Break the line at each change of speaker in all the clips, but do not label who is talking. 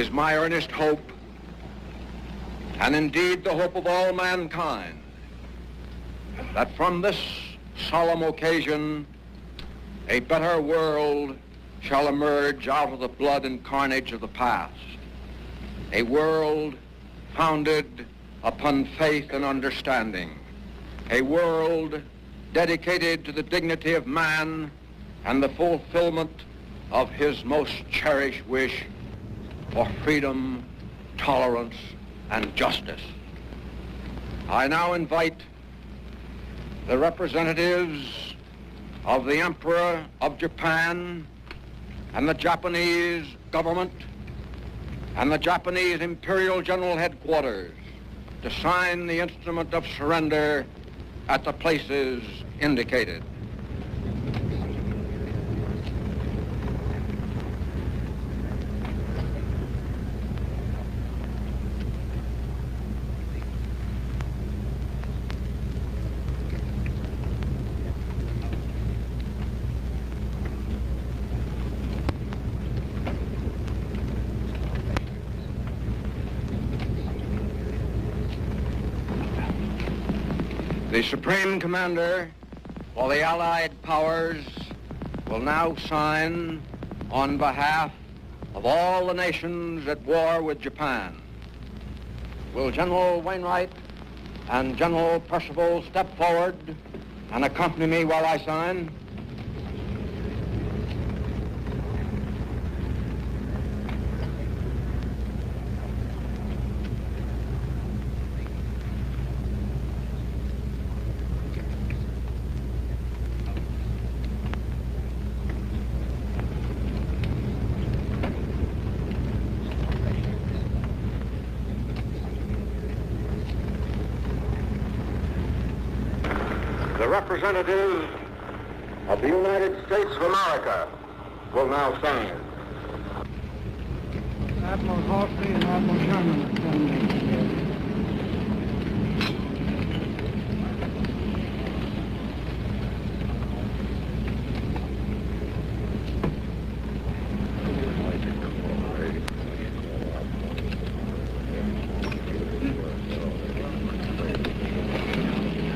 is my earnest hope, and indeed the hope of all mankind, that from this solemn occasion a better world shall emerge out of the blood and carnage of the past, a world founded upon faith and understanding, a world dedicated to the dignity of man and the fulfillment of his most cherished wish for freedom, tolerance, and justice. I now invite the representatives of the Emperor of Japan and the Japanese government and the Japanese Imperial General Headquarters to sign the instrument of surrender at the places indicated. The Supreme Commander for the Allied Powers will now sign on behalf of all the nations at war with Japan. Will General Wainwright and General Percival step forward and accompany me while I sign? The representatives of the United States of America will now sign.
Admiral Halsey and Admiral Sherman.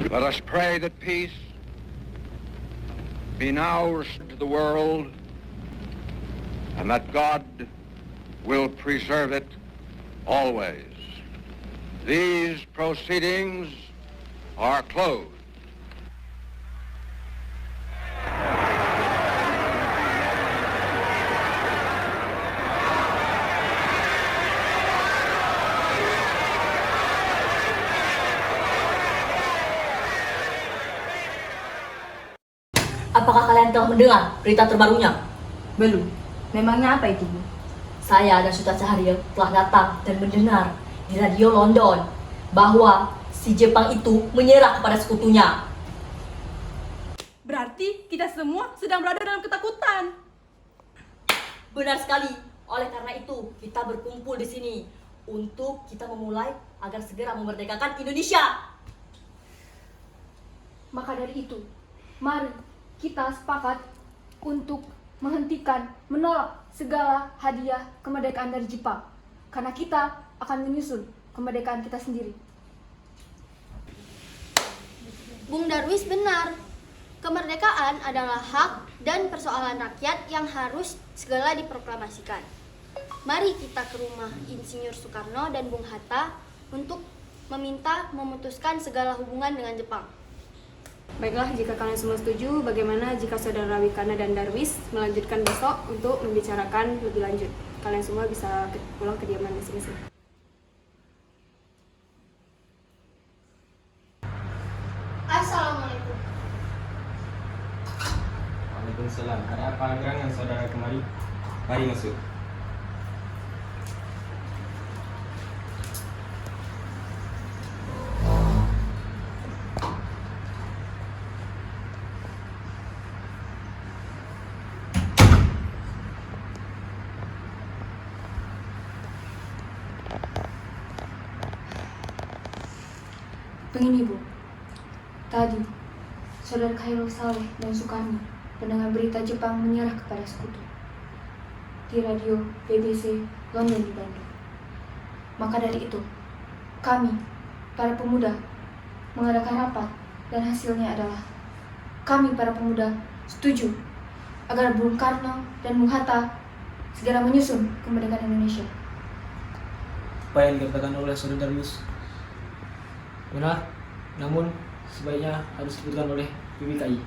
Let us pray that peace be now restored to the world and that God will preserve it always. These proceedings are closed.
Apakah kalian telah mendengar berita terbarunya?
Belum. Memangnya apa itu, Bu?
Saya dan Suta Cahaya telah datang dan mendengar di radio London bahwa si Jepang itu menyerah kepada sekutunya.
Berarti kita semua sedang berada dalam ketakutan.
Benar sekali. Oleh karena itu, kita berkumpul di sini untuk kita memulai agar segera memerdekakan Indonesia.
Maka dari itu, mari kita sepakat untuk menolak segala hadiah kemerdekaan dari Jepang, karena kita akan menyusun kemerdekaan kita sendiri.
Bung Darwis benar. Kemerdekaan adalah hak dan persoalan rakyat yang harus segera diproklamasikan. Mari kita ke rumah Insinyur Soekarno dan Bung Hatta untuk memutuskan segala hubungan dengan Jepang.
Baiklah, jika kalian semua setuju, bagaimana jika Saudara Wikana dan Darwis melanjutkan besok untuk membicarakan lebih lanjut? Kalian semua bisa pulang ke kediaman masing-masing.
Assalamualaikum.
Waalaikumsalam. Ada apa gerangan saudara kemari? Mari masuk.
Begini, Bu. Tadi, Saudara Khairul Saleh dan Sukarni mendengar berita Jepang menyerah kepada sekutu. di radio BBC London di Bandung. Maka dari itu, kami, para pemuda, mengadakan rapat dan hasilnya adalah kami para pemuda setuju agar Bung Karno dan Bung Hatta segera menyusun kemerdekaan Indonesia.
Apa yang dikatakan oleh Saudara Darwis benar, namun sebaiknya harus diputuskan oleh PBKI.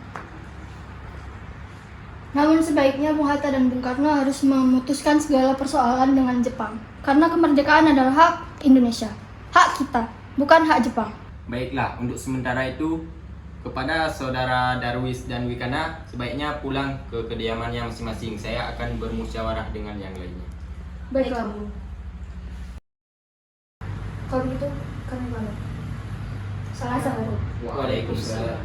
Namun sebaiknya Bung Hatta dan Bung Karno harus memutuskan segala persoalan dengan Jepang. Karena kemerdekaan adalah hak Indonesia, hak kita, bukan hak Jepang.
Baiklah, untuk sementara itu kepada Saudara Darwis dan Wikana sebaiknya pulang ke kediamannya masing-masing. Saya akan bermusyawarah dengan yang lainnya.
Baiklah, Bu. Kalau begitu, kami pamit. Assalamualaikum.
Waalaikumsalam.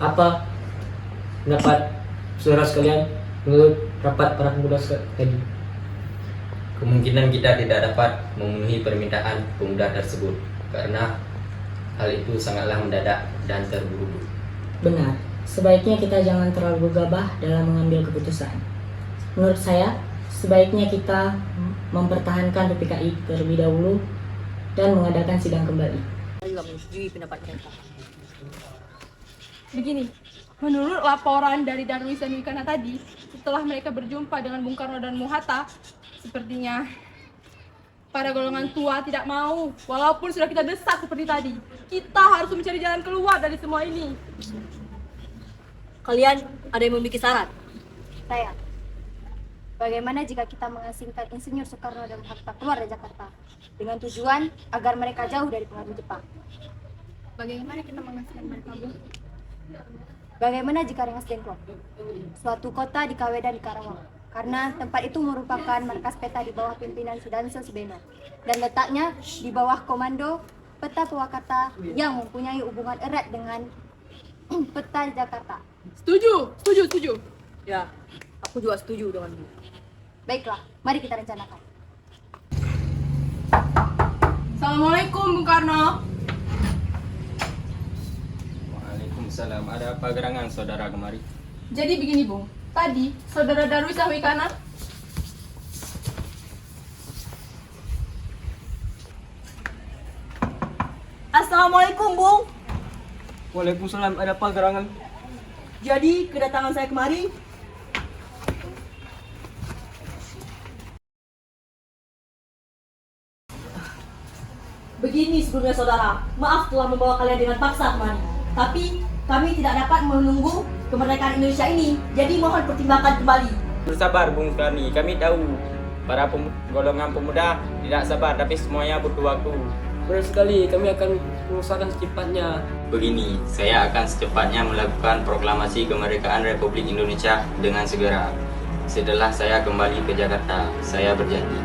Apa pendapat saudara sekalian menurut rapat para pemuda tadi?
Kemungkinan kita tidak dapat memenuhi permintaan pemuda tersebut karena hal itu sangatlah mendadak dan terburu-buru.
Benar, sebaiknya kita jangan terlalu gegabah dalam mengambil keputusan. Menurut saya, sebaiknya kita mempertahankan PPKI terlebih dahulu dan mengadakan sidang kembali.
Juga menyetujui pendapat mereka.
Begini, menurut laporan dari Darwis dan Wikana tadi, setelah mereka berjumpa dengan Bung Karno dan Bung Hatta, sepertinya para golongan tua tidak mau, walaupun sudah kita desak seperti tadi. Kita harus mencari jalan keluar dari semua ini.
Kalian ada yang memiliki syarat?
Saya, bagaimana jika kita mengasingkan Insinyur Soekarno dan Hatta keluar dari Jakarta dengan tujuan agar mereka jauh dari pengaruh Jepang?
Bagaimana kita mengasingkan mereka, Bu?
Bagaimana jika Rengas Dengklok, suatu kota di KW dan di Karawang, karena tempat itu merupakan markas peta di bawah pimpinan Sudarso Subeno dan letaknya di bawah komando peta Purwakarta yang mempunyai hubungan erat dengan peta Jakarta.
Setuju.
Ya, aku juga setuju dengan Bu.
Baiklah, mari kita rencanakan.
Assalamualaikum, Bung Karno.
Waalaikumsalam. Ada apa gerangan saudara kemari?
Jadi begini, Bung. Tadi, Saudara Darwis dan Wikana
Assalamualaikum, Bung.
Waalaikumsalam. Ada apa gerangan?
Jadi kedatangan saya kemari begini sebelumnya saudara. Maaf telah membawa kalian dengan paksa kemari. Tapi kami tidak dapat menunggu kemerdekaan Indonesia ini. Jadi mohon pertimbangkan kembali.
Bersabar Bung Karni, kami tahu para golongan pemuda tidak sabar tapi semuanya butuh waktu.
Benar sekali, kami akan mengusahakan secepatnya.
Begini, saya akan secepatnya melakukan proklamasi kemerdekaan Republik Indonesia dengan segera. Setelah saya kembali ke Jakarta, saya berjanji.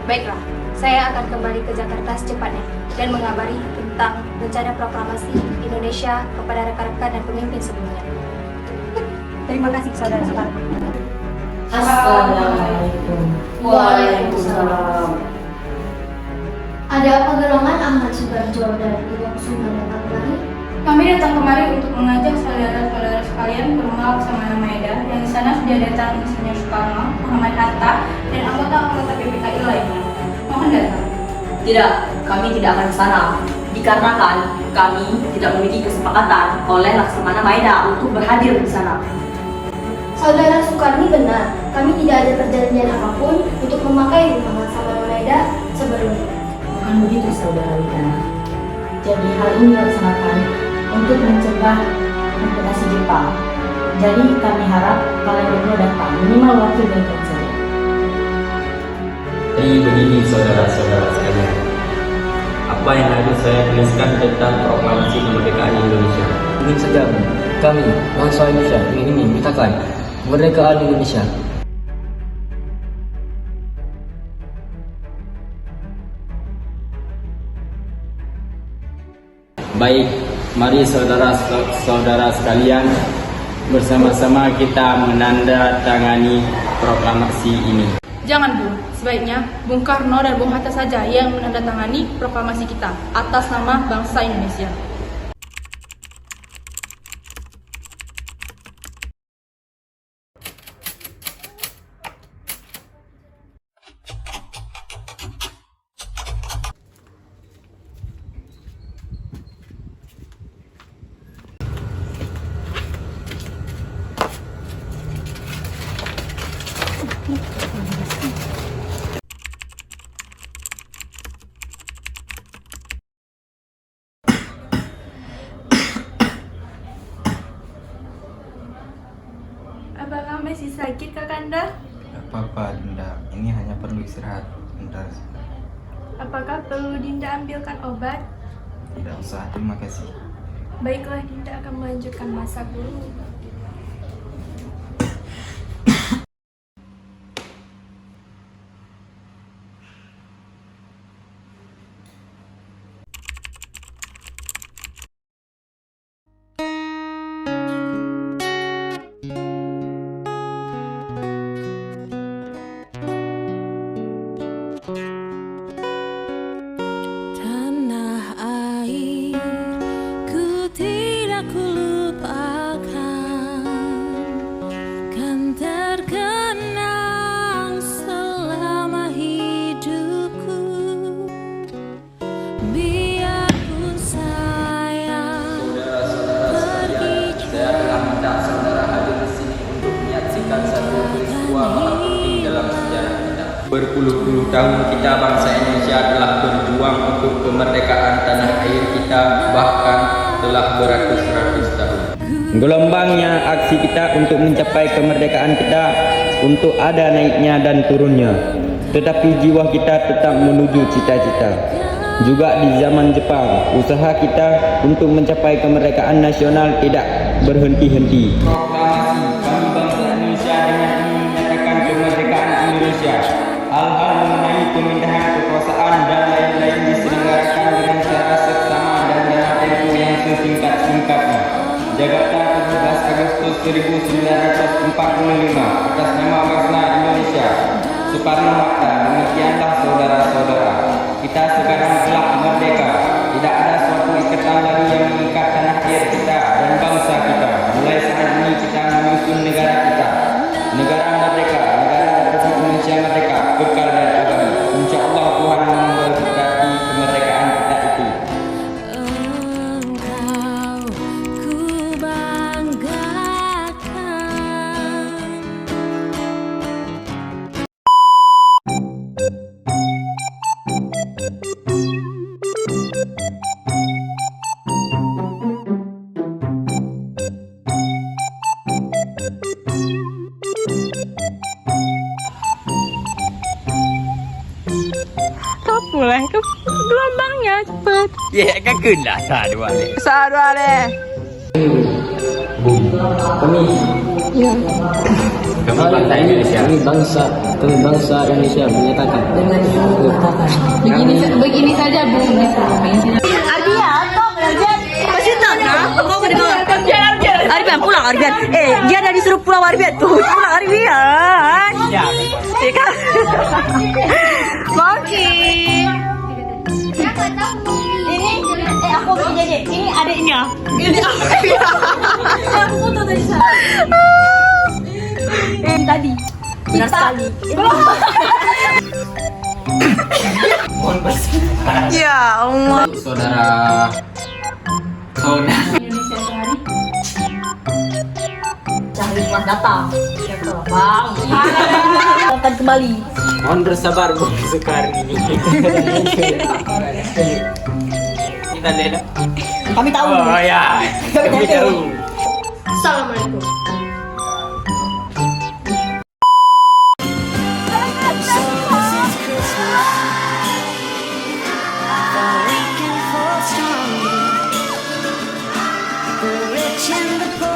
Baiklah, saya akan kembali ke Jakarta secepatnya dan mengabari tentang rencana proklamasi Indonesia kepada rekan-rekan dan pemimpin sebelumnya. Terima kasih, Saudara Soekarno.
Assalamualaikum.
Waalaikumsalam. Ada apa gerangan Ahmad Subarjo dan Ibu Kusuma datang kemari?
Kami datang kemari untuk mengajak saudara-saudara sekalian ke rumah Laksamana Maeda yang di sana sudah datang Insinyur Soekarno, Muhammad Hatta, dan anggota-anggota PPKI lainnya. Mohon datang.
Tidak, kami tidak akan ke sana. Dikarenakan kami tidak memiliki kesepakatan oleh Laksamana Maeda untuk berhadir di sana.
Saudara Soekarni benar, kami tidak ada perjanjian apapun untuk memakai rumah Laksamana Maeda sebelumnya.
Bukan begitu, Saudara Wikana. Jadi hal ini dilaksanakan untuk mencegah invasi Jepang. Jadi kami harap kalian berdua datang, minimal wakil dan saja.
Jadi begini saudara-saudara sekalian, apa yang harus saya tuliskan tentang proklamasi kemerdekaan Indonesia?
Mungkin saja, kami, bangsa Indonesia, ingin menyatakan kemerdekaan Indonesia.
Baik, mari saudara-saudara sekalian bersama-sama kita menandatangani proklamasi ini.
Jangan, Bu. Sebaiknya Bung Karno dan Bung Hatta saja yang menandatangani proklamasi kita atas nama bangsa Indonesia. masih sakit Kakanda?
Tidak apa-apa Dinda, ini hanya perlu istirahat bentar.
Apakah perlu Dinda ambilkan obat?
Tidak usah, terima kasih.
Baiklah, Dinda akan melanjutkan masak dulu.
Tanah air ku tidak kulupakan, kan terkenang selama hidupku. Biarpun saya pergi
Saya telah minta saudara hadir di sini untuk menyaksikan satu peristiwa penting dalam sejarah kita. Berpuluh-puluh tahun kita bangsa Indonesia telah berjuang untuk kemerdekaan tanah air kita, bahkan telah beratus-ratus tahun. Gelombangnya aksi kita untuk mencapai kemerdekaan kita, untuk ada naiknya dan turunnya. Tetapi jiwa kita tetap menuju cita-cita. Juga di zaman Jepang, usaha kita untuk mencapai kemerdekaan nasional tidak berhenti-henti. Proklamasi kami bangsa Indonesia dengan ingin menyatakan kemerdekaan Indonesia. Hal-hal mengenai pemindahan kekuasaan dan lain-lain diselenggarakan dengan cara seksama dan dalam tempo yang sesingkat-singkatnya. Jakarta 17 Agustus 1945 atas nama bangsa Indonesia. Soekarno-Hatta, demikianlah saudara-saudara. Kita sekarang telah merdeka. Tidak ada suatu ikatan lagi yang mengikat tanah air kita dan bangsa kita. Mulai saat ini kita menyusun negara kita. Negara merdeka, negara Republik Indonesia merdeka, kekal dan abadi. InsyaAllah Tuhan memberkati kemerdekaan kita itu.
engkau ku banggakan.
Mulai ke gelombangnya cepet.
Ya, kan kena dua deh.
Sadua deh.
Kami,
Kami bangsa Indonesia.
kami bangsa Indonesia menyatakan
Dengan ini menyatakan
Begini saja Bung.
Ardian, kau Ardian. Masih tak nak? Kau kena dengar. Ardian pulang Ardian. Dia dah disuruh pulang Ardian tuh. Pulang Ardian.
Ya.
Kan? Monkey. Ini aku punya deh. Ini adiknya. Ini adiknya. Aku foto tadi sana. Tadi. Benar sekali. Ya Allah.
Saudara
Indonesia sehari.
Cari kelas datang. Bang. Akan kembali.
mohon bersabar Bung Soekarni.
kita lihat.
Kami tahu.
Oh ya. Kami tahu.
Assalamualaikum.
The rich and the poor